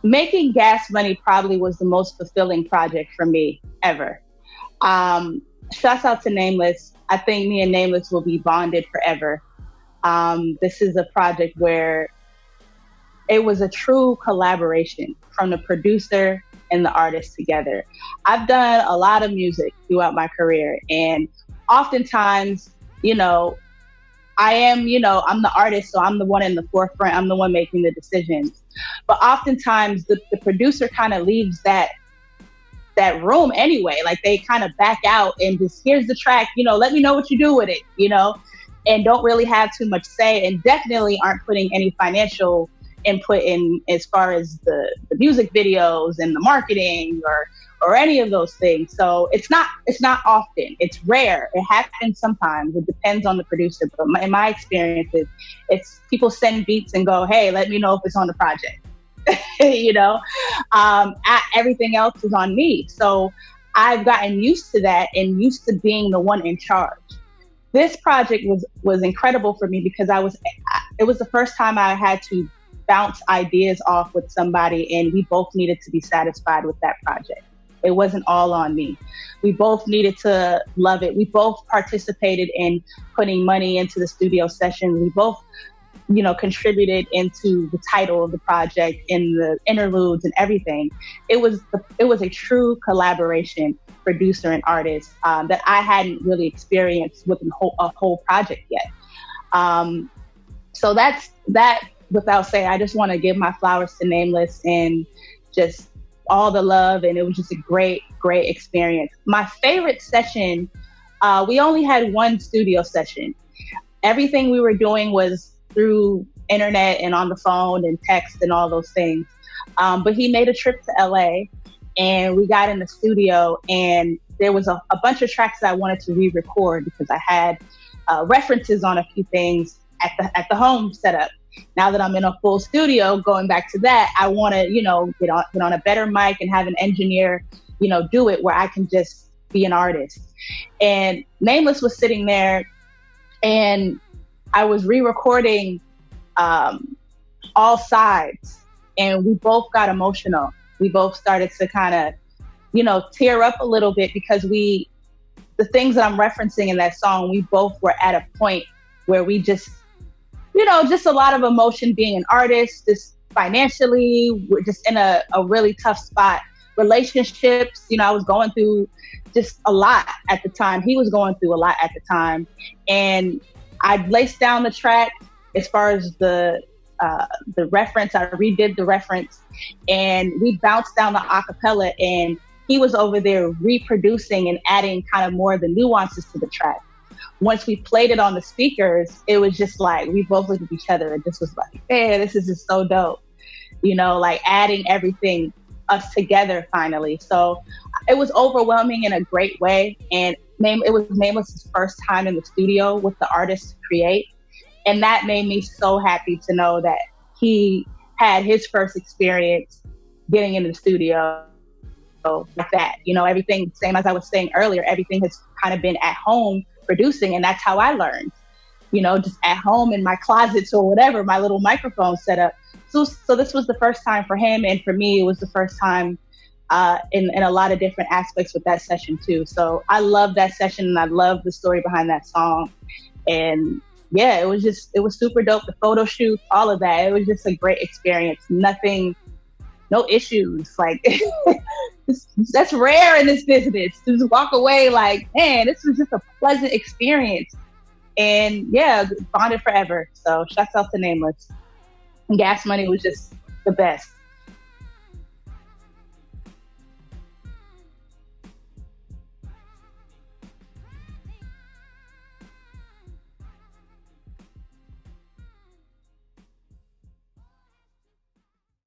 Making Gas Money probably was the most fulfilling project for me ever. Shouts out to Nameless. I think me and Nameless will be bonded forever. This is a project where it was a true collaboration from the producer and the artist together. I've done a lot of music throughout my career, and oftentimes, you know, I'm the artist, so I'm the one in the forefront. I'm the one making the decisions. But oftentimes, the producer kind of leaves that room anyway. Like they kind of back out and just, here's the track, let me know what you do with it, and don't really have too much say, and definitely aren't putting any financial input in as far as the music videos and the marketing or any of those things. So it's not often. It's rare. It happens sometimes. It depends on the producer. But in my experiences, it's people send beats and go, hey, let me know if it's on the project. Everything else is on me. So I've gotten used to that and used to being the one in charge. This project was incredible for me because it was the first time I had to bounce ideas off with somebody, and we both needed to be satisfied with that project. It wasn't all on me. We both needed to love it. We both participated in putting money into the studio session. We both, contributed into the title of the project and the interludes and everything. It was a true collaboration, producer and artist, that I hadn't really experienced with a whole project yet. So that's that. Without saying, I just want to give my flowers to Nameless and just all the love. And it was just a great, great experience. My favorite session, we only had one studio session. Everything we were doing was through internet and on the phone and text and all those things. But he made a trip to LA and we got in the studio, and there was a bunch of tracks that I wanted to re-record because I had references on a few things at the home setup. Now that I'm in a full studio, going back to that, I want to, get on a better mic and have an engineer, do it where I can just be an artist. And Nameless was sitting there, and I was re-recording all sides, and we both got emotional. We both started to kind of, tear up a little bit because the things that I'm referencing in that song, we both were at a point where we just, just a lot of emotion being an artist, just financially, we're just in a really tough spot. Relationships, I was going through just a lot at the time. He was going through a lot at the time. And I laced down the track as far as the reference. I redid the reference, and we bounced down the acapella, and he was over there reproducing and adding kind of more of the nuances to the track. Once we played it on the speakers, it was just like, we both looked at each other and just was like, man, this is just so dope. Like adding everything, us together finally. So it was overwhelming in a great way. And it was Nameless's first time in the studio with the artist to create. And that made me so happy to know that he had his first experience getting into the studio like that. Everything, same as I was saying earlier, everything has kind of been at home producing, and that's how I learned, just at home in my closets or whatever, my little microphone setup. So this was the first time for him, and for me, it was the first time in a lot of different aspects with that session too. So I love that session, and I love the story behind that song. And yeah, it was super dope. The photo shoot, all of that. It was just a great experience. No issues. Like that's rare in this business, to just walk away like, man, this was just a pleasant experience. And yeah, bonded forever. So shouts out to Nameless. And Gas Money was just the best.